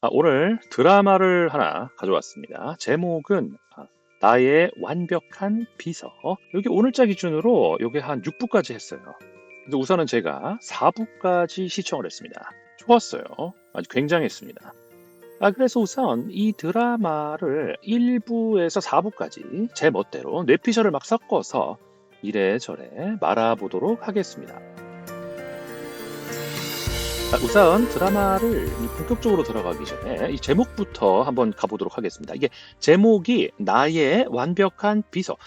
오늘 드라마를 하나 가져왔습니다. 제목은 나의 완벽한 비서. 여기 오늘자 기준으로 요게 한 6부까지 했어요. 근데 우선은 제가 4부까지 시청을 했습니다. 좋았어요. 아주 굉장했습니다. 그래서 우선 이 드라마를 1부에서 4부까지 제 멋대로 뇌피셜을 막 섞어서 이래저래 말아보도록 하겠습니다. 우선 드라마를 본격적으로 들어가기 전에 이 제목부터 한번 가보도록 하겠습니다. 이게 제목이 나의 완벽한 비서.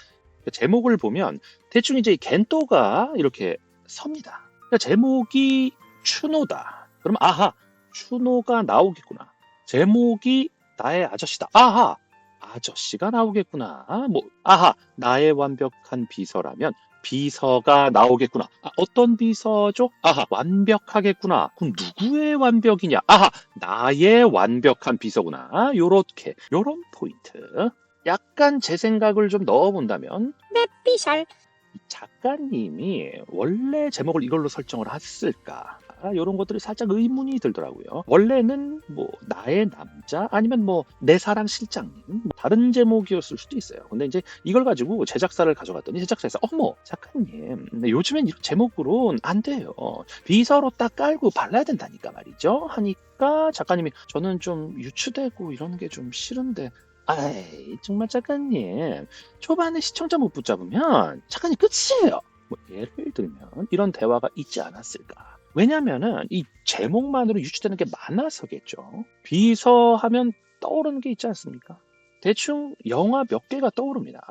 제목을 보면 대충 이제 이 겐토가 이렇게 섭니다. 그러니까 제목이 추노다. 그럼 아하, 추노가 나오겠구나. 제목이 나의 아저씨다. 아하, 아저씨가 나오겠구나. 아하, 나의 완벽한 비서라면 비서가 나오겠구나. 어떤 비서죠? 아하, 완벽하겠구나. 그럼 누구의 완벽이냐? 아하, 나의 완벽한 비서구나. 요런 포인트. 약간 제 생각을 좀 넣어본다면, 삐샬. 이 작가님이 원래 제목을 이걸로 설정을 했을까? 이런 것들이 살짝 의문이 들더라고요. 원래는 나의 남자 아니면 내 사랑 실장님 다른 제목이었을 수도 있어요. 근데 이제 이걸 가지고 제작사를 가져갔더니 제작사에서 어머 작가님 근데 요즘엔 이런 제목으로는 안 돼요. 비서로 딱 깔고 발라야 된다니까 말이죠. 하니까 작가님이 저는 좀 유추되고 이런 게 좀 싫은데 아이 정말 작가님 초반에 시청자 못 붙잡으면 작가님 끝이에요. 예를 들면 이런 대화가 있지 않았을까. 왜냐면은 이 제목만으로 유추되는 게 많아서겠죠. 비서하면 떠오르는 게 있지 않습니까? 대충 영화 몇 개가 떠오릅니다.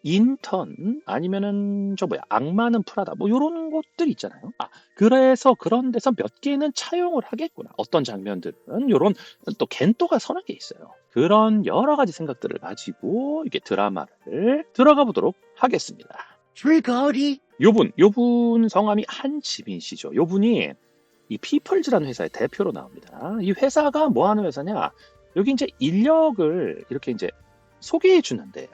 인턴 아니면은 악마는 프라다 요런 것들 있잖아요. 그래서 그런 데서 몇 개는 차용을 하겠구나. 어떤 장면들은 요런 또 겐토가 선한 게 있어요. 그런 여러 가지 생각들을 가지고 이게 드라마를 들어가 보도록 하겠습니다. 줄거리. 요분 성함이 한지민 씨죠. 요분이 이 피플즈라는 회사의 대표로 나옵니다. 이 회사가 뭐 하는 회사냐? 여기 이제 인력을 이렇게 이제 소개해 주는데요.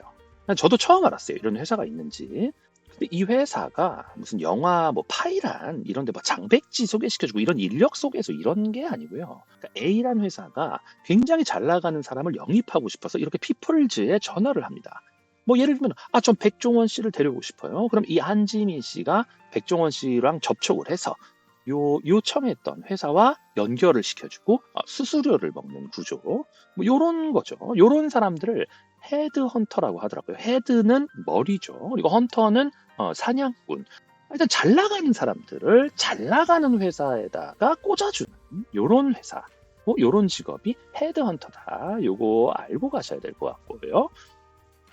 저도 처음 알았어요. 이런 회사가 있는지. 근데 이 회사가 무슨 영화 파이란 이런 데 장백지 소개시켜주고 이런 인력 소개서 이런 게 아니고요. 그러니까 A라는 회사가 굉장히 잘 나가는 사람을 영입하고 싶어서 이렇게 피플즈에 전화를 합니다. 예를 들면 전 백종원 씨를 데려오고 싶어요. 그럼 이 한지민 씨가 백종원 씨랑 접촉을 해서 요청했던 회사와 연결을 시켜주고 수수료를 먹는 구조 요런 거죠. 요런 사람들을 헤드헌터라고 하더라고요. 헤드는 머리죠. 그리고 헌터는 사냥꾼. 일단 잘 나가는 사람들을 잘 나가는 회사에다가 꽂아주는 요런 회사. 요런 직업이 헤드헌터다. 요거 알고 가셔야 될 것 같고요.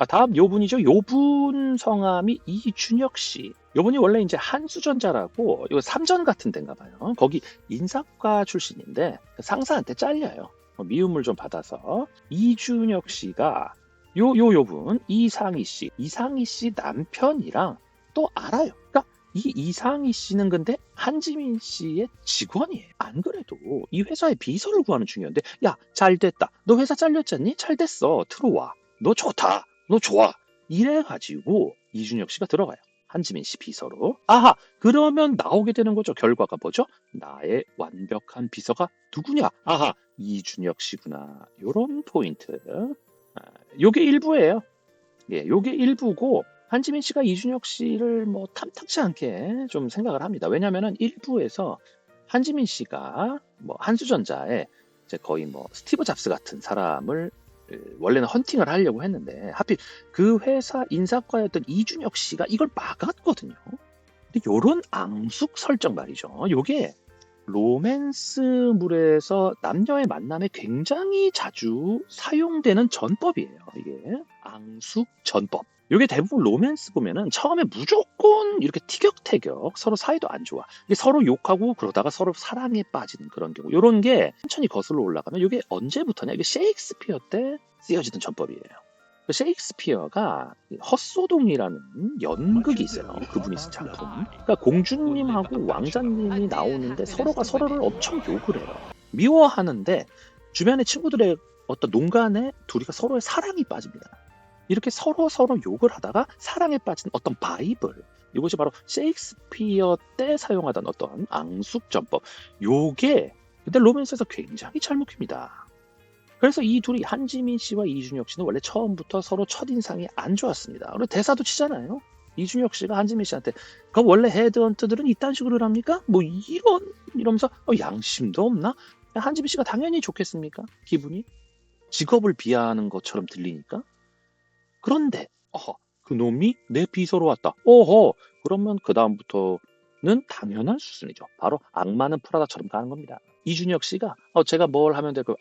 다음 요분이죠. 요분 성함이 이준혁 씨. 요분이 원래 이제 한수전자라고 요 삼전 같은 데인가 봐요. 거기 인사과 출신인데 상사한테 잘려요. 미움을 좀 받아서 이준혁 씨가 요분 이상희 씨 남편이랑 또 알아요. 그러니까 이 이상희 씨는 근데 한지민 씨의 직원이에요. 안 그래도 이 회사의 비서를 구하는 중이었는데 야 잘됐다. 너 회사 잘렸잖니? 잘됐어. 들어와. 너 좋다. 너 좋아. 이래가지고 이준혁 씨가 들어가요. 한지민 씨 비서로. 아하, 그러면 나오게 되는 거죠. 결과가 뭐죠? 나의 완벽한 비서가 누구냐? 아하, 이준혁 씨구나. 요런 포인트. 요게 일부예요. 예, 요게 일부고 한지민 씨가 이준혁 씨를 탐탁치 않게 좀 생각을 합니다. 왜냐면은 일부에서 한지민 씨가 한수전자에 이제 거의 스티브 잡스 같은 사람을 원래는 헌팅을 하려고 했는데 하필 그 회사 인사과였던 이준혁 씨가 이걸 막았거든요. 근데 요런 앙숙 설정 말이죠. 요게 로맨스물에서 남녀의 만남에 굉장히 자주 사용되는 전법이에요. 이게 앙숙 전법. 이게 대부분 로맨스 보면은 처음에 무조건 이렇게 티격태격 서로 사이도 안 좋아. 이게 서로 욕하고 그러다가 서로 사랑에 빠지는 그런 경우. 이런 게 천천히 거슬러 올라가면 이게 언제부터냐? 이게 셰익스피어 때 쓰여지던 전법이에요. 셰익스피어가 헛소동이라는 연극이 있어요. 그분이 쓴 작품. 그러니까 공주님하고 왕자님이 나오는데 서로가 서로를 엄청 욕을 해요. 미워하는데 주변의 친구들의 어떤 농간에 둘이가 서로의 사랑이 빠집니다. 이렇게 서로 욕을 하다가 사랑에 빠진 어떤 바이블. 이것이 바로 셰익스피어 때 사용하던 어떤 앙숙전법. 요게 근데 로맨스에서 굉장히 잘 먹힙니다. 그래서 이 둘이 한지민 씨와 이준혁 씨는 원래 처음부터 서로 첫인상이 안 좋았습니다. 그리고 대사도 치잖아요. 이준혁 씨가 한지민 씨한테 그럼 원래 헤드헌터들은 이딴 식으로 합니까? 뭐 이러면서 양심도 없나? 한지민 씨가 당연히 좋겠습니까? 기분이 직업을 비하하는 것처럼 들리니까. 그런데 그 놈이 내 비서로 왔다. 그러면 그 다음부터는 당연한 수순이죠. 바로 악마는 프라다처럼 가는 겁니다. 이준혁 씨가 제가 뭘 하면 될까요?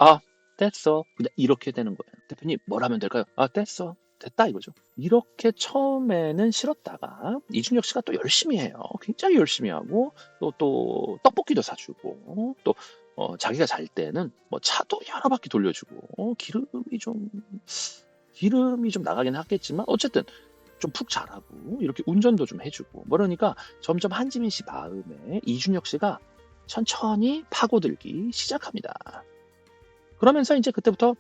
됐어. 그냥 이렇게 되는 거예요. 대표님 뭘 하면 될까요? 됐어. 됐다 이거죠. 이렇게 처음에는 싫었다가 이준혁 씨가 또 열심히 해요. 굉장히 열심히 하고 또 떡볶이도 사주고 또 자기가 잘 때는 뭐 차도 여러 바퀴 돌려주고 기름이 좀 나가긴 하겠지만 어쨌든 좀 푹 자라고 이렇게 운전도 좀 해주고 뭐 그러니까 점점 한지민 씨 마음에 이준혁 씨가 천천히 파고들기 시작합니다. 그러면서 이제 그때부터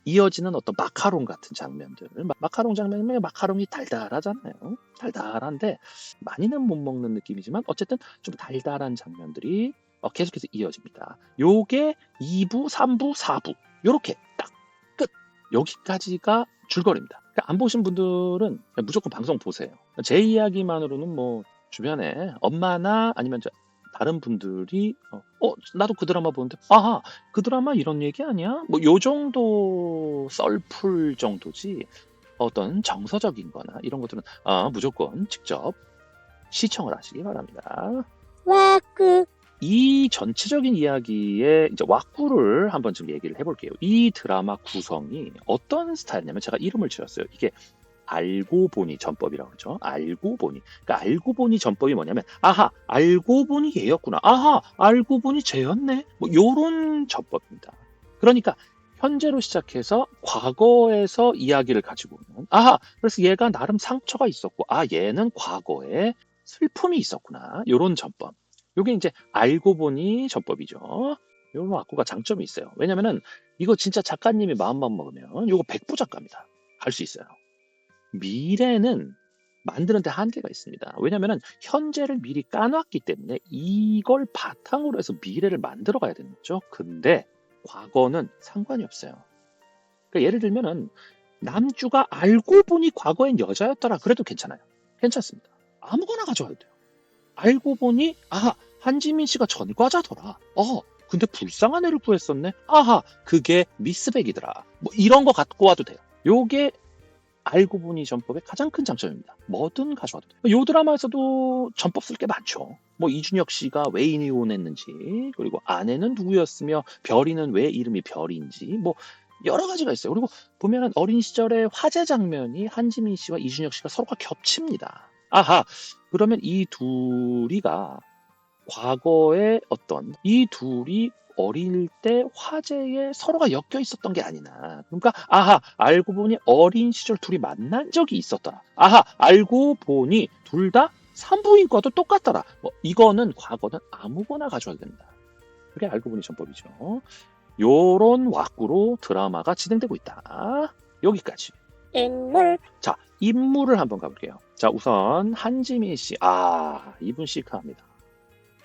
이어지는 어떤 마카롱 같은 장면들. 마카롱 장면에 마카롱이 달달하잖아요. 달달한데 많이는 못 먹는 느낌이지만 어쨌든 좀 달달한 장면들이 계속해서 이어집니다. 요게 2부, 3부, 4부 요렇게 딱 끝. 여기까지가 줄거리입니다. 그러니까 안 보신 분들은 무조건 방송 보세요. 제 이야기만으로는 뭐 주변에 엄마나 아니면 다른 분들이 나도 그 드라마 보는데 그 드라마 이런 얘기 아니야? 뭐 요 정도 썰풀 정도지 어떤 정서적인 거나 이런 것들은 무조건 직접 시청을 하시기 바랍니다. 와꾸 이 전체적인 이야기의 이제 왁구를 한번 좀 얘기를 해볼게요. 이 드라마 구성이 어떤 스타일이냐면 제가 이름을 지었어요. 이게 알고 보니 전법이라고 그러죠. 알고 보니. 그러니까 알고 보니 전법이 뭐냐면 알고 보니 얘였구나. 알고 보니 쟤였네. 뭐 요런 전법입니다. 그러니까 현재로 시작해서 과거에서 이야기를 가지고 오는 그래서 얘가 나름 상처가 있었고 얘는 과거에 슬픔이 있었구나. 요런 전법. 요게 이제 알고 보니 전법이죠. 요런 왁구가 장점이 있어요. 왜냐면은 이거 진짜 작가님이 마음만 먹으면 요거 백부작가입니다. 할 수 있어요. 미래는 만드는데 한계가 있습니다. 왜냐면은 현재를 미리 까놨기 때문에 이걸 바탕으로 해서 미래를 만들어 가야 되는 거죠. 근데 과거는 상관이 없어요. 그러니까 예를 들면은 남주가 알고 보니 과거엔 여자였더라. 그래도 괜찮아요. 괜찮습니다. 아무거나 가져와도 돼요. 알고 보니 한지민 씨가 전과자더라. 근데 불쌍한 애를 구했었네. 그게 미스백이더라. 뭐 이런 거 갖고 와도 돼요. 요게 알고 보니 전법의 가장 큰 장점입니다. 뭐든 가져와도 돼요. 요 드라마에서도 전법 쓸 게 많죠. 뭐 이준혁 씨가 왜 이혼했는지, 그리고 아내는 누구였으며 별이는 왜 이름이 별인지, 뭐 여러 가지가 있어요. 그리고 보면은 어린 시절의 화제 장면이 한지민 씨와 이준혁 씨가 서로가 겹칩니다. 그러면 이 둘이가 과거에 이 둘이 어릴 때 화제에 서로가 엮여 있었던 게 아니나. 그러니까 알고 보니 어린 시절 둘이 만난 적이 있었더라. 알고 보니 둘 다 산부인과도 똑같더라. 뭐 이거는 과거는 아무거나 가져와도 됩니다. 그게 알고 보니 전법이죠. 요런 왁구로 드라마가 진행되고 있다. 여기까지. 인물 자, 인물을 한번 가볼게요. 자, 우선 한지민 씨. 이분 시크합니다.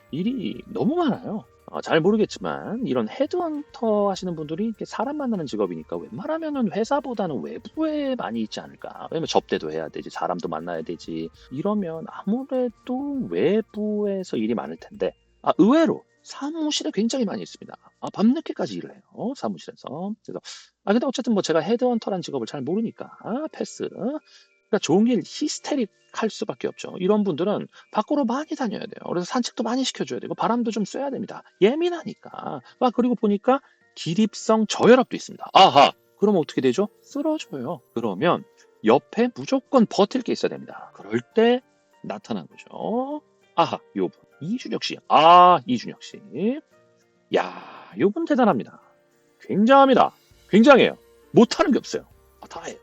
일이 너무 많아요. 잘 모르겠지만 이런 헤드헌터 하시는 분들이 이렇게 사람 만나는 직업이니까 웬만하면은 회사보다는 외부에 많이 있지 않을까. 왜냐면 접대도 해야 되지, 사람도 만나야 되지. 이러면 아무래도 외부에서 일이 많을 텐데 의외로 사무실에 굉장히 많이 있습니다. 밤늦게까지 일을 해요. 사무실에서. 그래서 근데 어쨌든 뭐 제가 헤드헌터라는 직업을 잘 모르니까 패스. 그러니까 종일 히스테릭 할 수밖에 없죠. 이런 분들은 밖으로 많이 다녀야 돼요. 그래서 산책도 많이 시켜줘야 되고 바람도 좀 쐬야 됩니다. 예민하니까. 그리고 보니까 기립성 저혈압도 있습니다. 그러면 어떻게 되죠? 쓰러져요. 그러면 옆에 무조건 버틸 게 있어야 됩니다. 그럴 때 나타난 거죠. 요분 이준혁 씨. 이준혁 씨. 요분 대단합니다. 굉장합니다. 굉장해요. 못하는 게 없어요. 다 해요.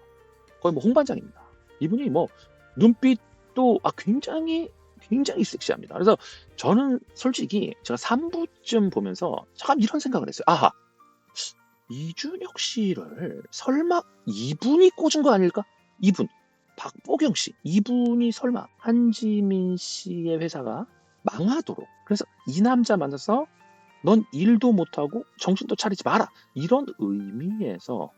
거의 뭐 홍반장입니다. 이분이 뭐 눈빛도 굉장히 섹시합니다. 그래서 저는 솔직히 제가 3부쯤 보면서 참 이런 생각을 했어요. 이준혁 씨를 설마 이분이 꽂은 거 아닐까? 이분 박보경 씨, 이분이 설마 한지민 씨의 회사가 망하도록, 그래서 이 남자 만나서 넌 일도 못하고 정신도 차리지 마라. 이런 의미에서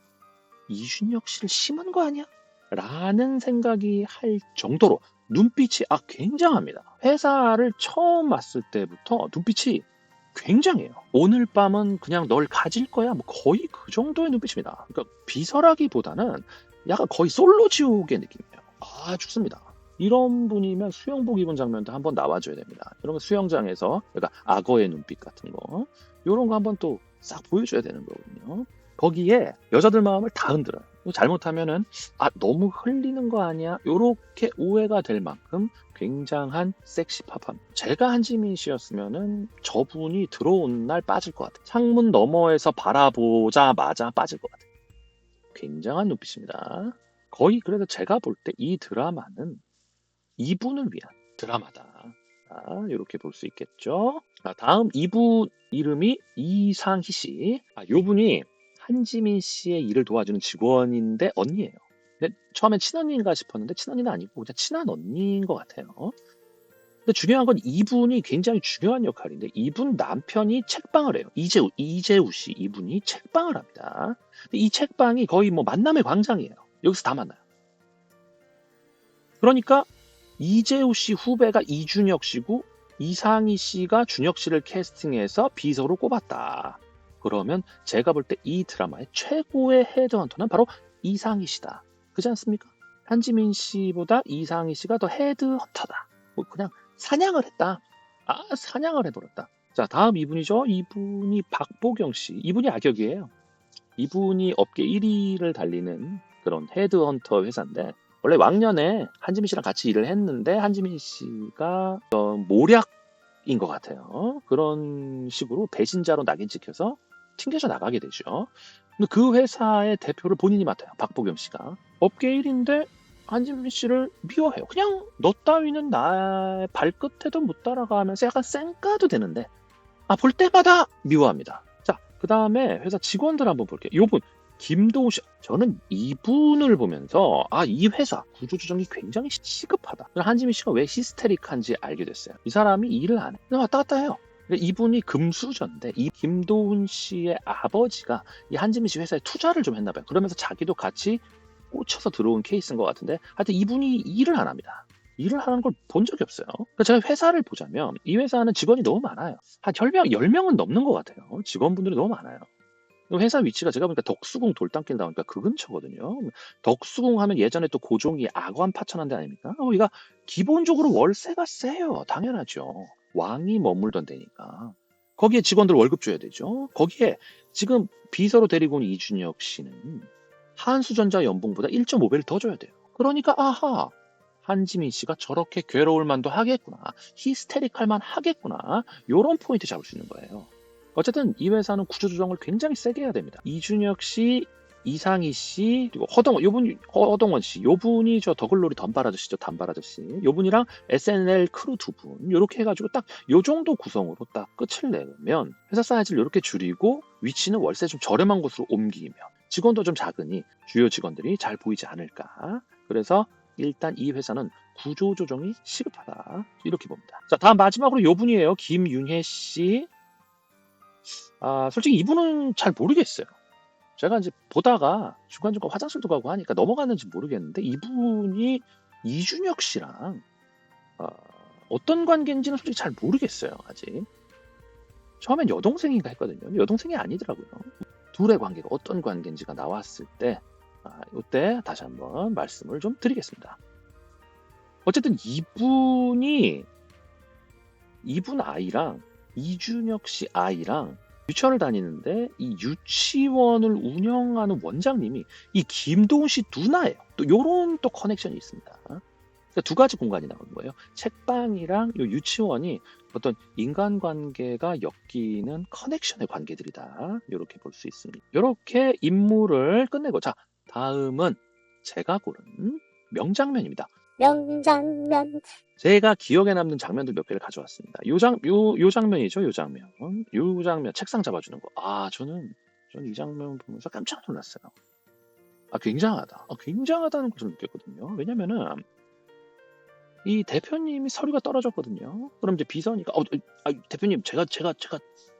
이준혁 씨를 심은 거 아니야? 라는 생각이 할 정도로 눈빛이 굉장합니다. 회사를 처음 왔을 때부터 눈빛이 굉장해요. 오늘 밤은 그냥 널 가질 거야. 뭐 거의 그 정도의 눈빛입니다. 그러니까 비설하기보다는 약간 거의 솔로 지옥의 느낌이에요. 좋습니다. 이런 분이면 수영복 입은 장면도 한번 나와줘야 됩니다. 이런 거 수영장에서 약간 악어의 눈빛 같은 거 이런 거 한번 또 싹 보여줘야 되는 거거든요. 거기에 여자들 마음을 다 흔들어요. 잘못하면은 너무 흘리는 거 아니야? 요렇게 오해가 될 만큼 굉장한 섹시 팝함. 제가 한지민 씨였으면은 저분이 들어온 날 빠질 것 같아요. 창문 너머에서 바라보자마자 빠질 것 같아요. 굉장한 눈빛입니다. 거의 그래서 제가 볼 때 이 드라마는 이분을 위한 드라마다. 이렇게 볼 수 있겠죠. 다음 이분 이름이 이상희 씨. 요분이 한지민 씨의 일을 도와주는 직원인데 언니예요. 근데 처음엔 친언니인가 싶었는데 친언니는 아니고 그냥 친한 언니인 것 같아요. 근데 중요한 건 이분이 굉장히 중요한 역할인데 이분 남편이 책방을 해요. 이재우 씨 이분이 책방을 합니다. 근데 이 책방이 거의 뭐 만남의 광장이에요. 여기서 다 만나요. 그러니까 이재우 씨 후배가 이준혁 씨고 이상희 씨가 준혁 씨를 캐스팅해서 비서로 꼽았다. 그러면 제가 볼 때 이 드라마의 최고의 헤드헌터는 바로 이상희 씨다. 그렇지 않습니까? 한지민 씨보다 이상희 씨가 더 헤드헌터다. 뭐 그냥 사냥을 했다. 사냥을 해버렸다. 자, 다음 이분이죠. 이분이 박보경 씨. 이분이 악역이에요. 이분이 업계 1위를 달리는 그런 헤드헌터 회사인데 원래 왕년에 한지민 씨랑 같이 일을 했는데 한지민 씨가 모략인 것 같아요. 그런 식으로 배신자로 낙인 찍혀서 튕겨져 나가게 되죠. 근데 그 회사의 대표를 본인이 맡아요. 박보경 씨가. 업계 1위인데 한지민 씨를 미워해요. 그냥 너 따위는 나의 발끝에도 못 따라가면서 약간 쌩까도 되는데 볼 때마다 미워합니다. 자, 그 다음에 회사 직원들 한번 볼게요. 요분 김도우 씨. 저는 이분을 보면서 이 회사 구조조정이 굉장히 시급하다. 한지민 씨가 왜 히스테릭한지 알게 됐어요. 이 사람이 일을 안 해. 그냥 왔다 갔다 해요. 이분이 금수저인데 이 김도훈 씨의 아버지가 이 한지민 씨 회사에 투자를 좀 했나 봐요. 그러면서 자기도 같이 꽂혀서 들어온 케이스인 것 같은데 하여튼 이분이 일을 안 합니다. 일을 하는 걸 본 적이 없어요. 그러니까 제가 회사를 보자면 이 회사는 직원이 너무 많아요. 한 10명은 넘는 것 같아요. 직원분들이 너무 많아요. 회사 위치가 제가 보니까 덕수궁 돌담길 나오니까 그 근처거든요. 덕수궁 하면 예전에 또 고종이 악원 파천한 데 아닙니까? 여기가 기본적으로 월세가 세요. 당연하죠. 왕이 머물던 데니까. 거기에 직원들 월급 줘야 되죠. 거기에 지금 비서로 데리고 온 이준혁 씨는 한수전자 연봉보다 1.5배를 더 줘야 돼요. 그러니까 한지민 씨가 저렇게 괴로울 만도 하겠구나. 히스테릭할 만 하겠구나. 요런 포인트 잡을 수 있는 거예요. 어쨌든 이 회사는 구조조정을 굉장히 세게 해야 됩니다. 이준혁 씨, 이상희 씨, 그리고 허동원 씨, 요분이 저 더글로리 덤발 아저씨죠, 단발 아저씨. 요분이랑 SNL 크루 두 분, 요렇게 해가지고 딱 요 정도 구성으로 딱 끝을 내면 회사 사이즈를 요렇게 줄이고 위치는 월세 좀 저렴한 곳으로 옮기면 직원도 좀 작으니 주요 직원들이 잘 보이지 않을까. 그래서 일단 이 회사는 구조조정이 시급하다. 이렇게 봅니다. 자, 다음 마지막으로 요분이에요. 김윤혜 씨. 솔직히 이분은 잘 모르겠어요. 제가 이제 보다가 중간중간 화장실도 가고 하니까 넘어갔는지 모르겠는데 이분이 이준혁 씨랑 어떤 관계인지는 솔직히 잘 모르겠어요. 아직. 처음엔 여동생인가 했거든요. 여동생이 아니더라고요. 둘의 관계가 어떤 관계인지가 나왔을 때 이때 다시 한번 말씀을 좀 드리겠습니다. 어쨌든 이분 아이랑 이준혁 씨 아이랑 유치원을 다니는데 이 유치원을 운영하는 원장님이 이 김도훈 씨 누나예요. 또 요런 또 커넥션이 있습니다. 그러니까 두 가지 공간이 나오는 거예요. 책방이랑 요 유치원이 어떤 인간관계가 엮이는 커넥션의 관계들이다. 이렇게 볼 수 있습니다. 이렇게 인물을 끝내고 자, 다음은 제가 고른 명장면입니다. 명장면. 제가 기억에 남는 장면들 몇 개를 가져왔습니다. 요 장면이죠, 요 장면. 요 장면, 책상 잡아주는 거. 저는 이 장면 보면서 깜짝 놀랐어요. 굉장하다. 굉장하다는 것을 느꼈거든요. 왜냐면은, 이 대표님이 서류가 떨어졌거든요. 그럼 이제 비서니까, 대표님, 제가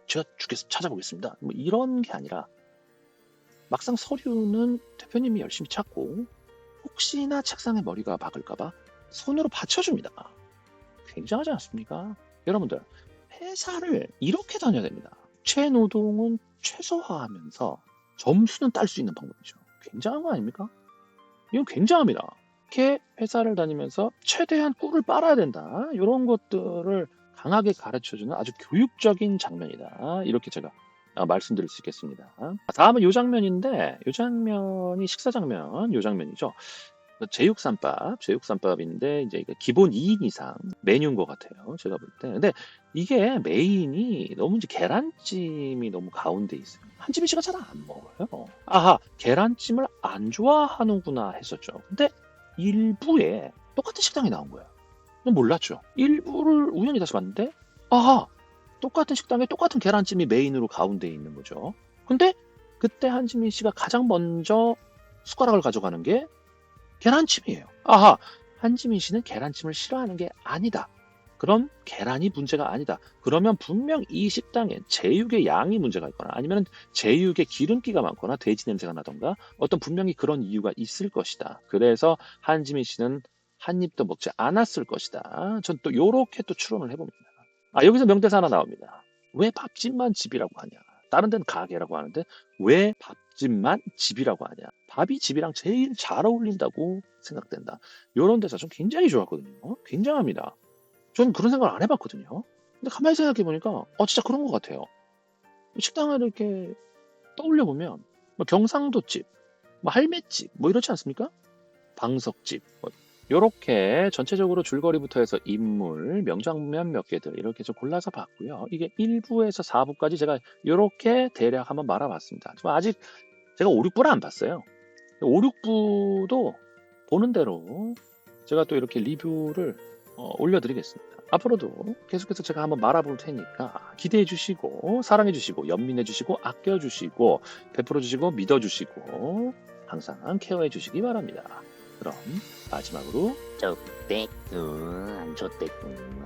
제가 찾아보겠습니다. 뭐 이런 게 아니라 막상 서류는 대표님이 열심히 찾고 혹시나 책상에 머리가 박을까봐 손으로 받쳐줍니다. 굉장하지 않습니까? 여러분들, 회사를 이렇게 다녀야 됩니다. 최노동은 최소화하면서 점수는 딸 수 있는 방법이죠. 굉장한 거 아닙니까? 이건 굉장합니다. 이렇게 회사를 다니면서 최대한 꿀을 빨아야 된다. 이런 것들을 강하게 가르쳐주는 아주 교육적인 장면이다. 이렇게 제가 말씀드릴 수 있겠습니다. 다음은 이 장면인데, 이 장면이 식사 장면, 이 장면이죠. 제육삼밥인데 이제 이게 기본 2인 이상 메뉴인 것 같아요. 제가 볼 때. 근데 이게 메인이 너무 이제 계란찜이 너무 가운데 있어요. 한지민 씨가 잘 안 먹어요. 아하, 계란찜을 안 좋아하는구나 했었죠. 근데 일부에 똑같은 식당이 나온 거예요. 전 몰랐죠. 일부를 우연히 다시 봤는데, 아하, 똑같은 식당에 똑같은 계란찜이 메인으로 가운데 있는 거죠. 근데 그때 한지민 씨가 가장 먼저 숟가락을 가져가는 게 계란찜이에요. 아하, 한지민 씨는 계란찜을 싫어하는 게 아니다. 그럼 계란이 문제가 아니다. 그러면 분명 이 식당에 제육의 양이 문제가 있거나 아니면 제육의 기름기가 많거나 돼지 냄새가 나던가 어떤 분명히 그런 이유가 있을 것이다. 그래서 한지민 씨는 한 입도 먹지 않았을 것이다. 전 또 요렇게 또 추론을 해봅니다. 여기서 명대사 하나 나옵니다. 왜 밥집만 집이라고 하냐? 다른 데는 가게라고 하는데 왜 밥집만 집이라고 하냐? 밥이 집이랑 제일 잘 어울린다고 생각된다. 요런 대사 좀 굉장히 좋았거든요. 굉장합니다. 저는 그런 생각을 안 해봤거든요. 근데 가만히 생각해보니까 진짜 그런 것 같아요. 식당을 이렇게 떠올려 보면 뭐 경상도집, 뭐 할매집, 뭐 이렇지 않습니까? 방석집, 뭐 요렇게 전체적으로 줄거리부터 해서 인물, 명장면 몇 개들 이렇게 좀 골라서 봤고요. 이게 1부에서 4부까지 제가 요렇게 대략 한번 말아봤습니다. 지금 아직 제가 5, 6부를 안 봤어요. 5, 6부도 보는 대로 제가 또 이렇게 리뷰를 올려드리겠습니다. 앞으로도 계속해서 제가 한번 말아볼 테니까 기대해 주시고 사랑해 주시고 연민해 주시고 아껴 주시고 베풀어 주시고 믿어 주시고 항상 케어해 주시기 바랍니다. 그럼 마지막으로 좋대꾼 좋대꾼